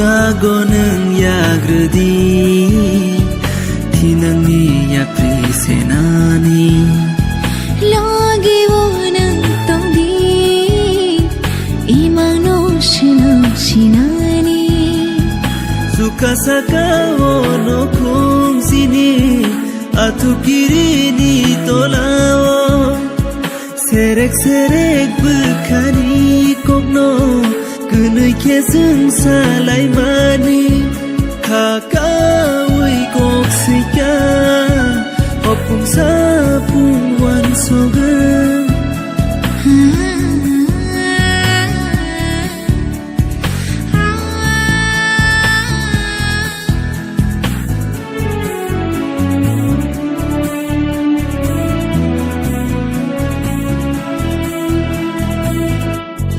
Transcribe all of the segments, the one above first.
goneng yagredi tinangni yapri senani lagi wonang tongdi imang no shinani suka saka ono kum sini atu kirini tolao serek bekani kokno kunui kesung salai mani kakawai kok sika opum sapung wan sogan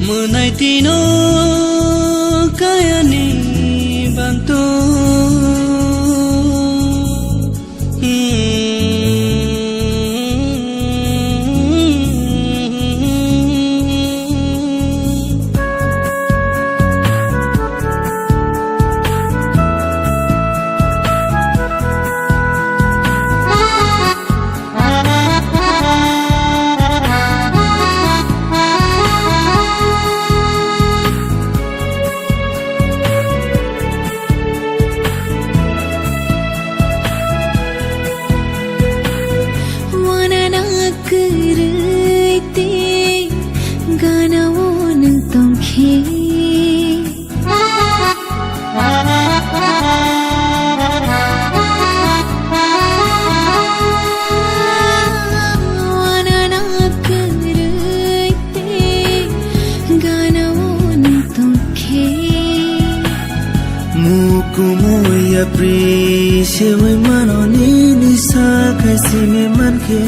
Menai tino kaya ni bantu Kumoya pri sewe manoni nisa kasi me manke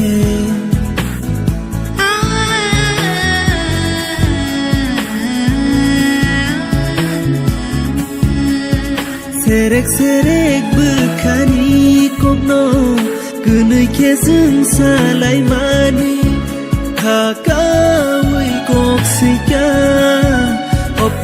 serek bekani kokno kunui kesung salai mani kakawai kok sika opum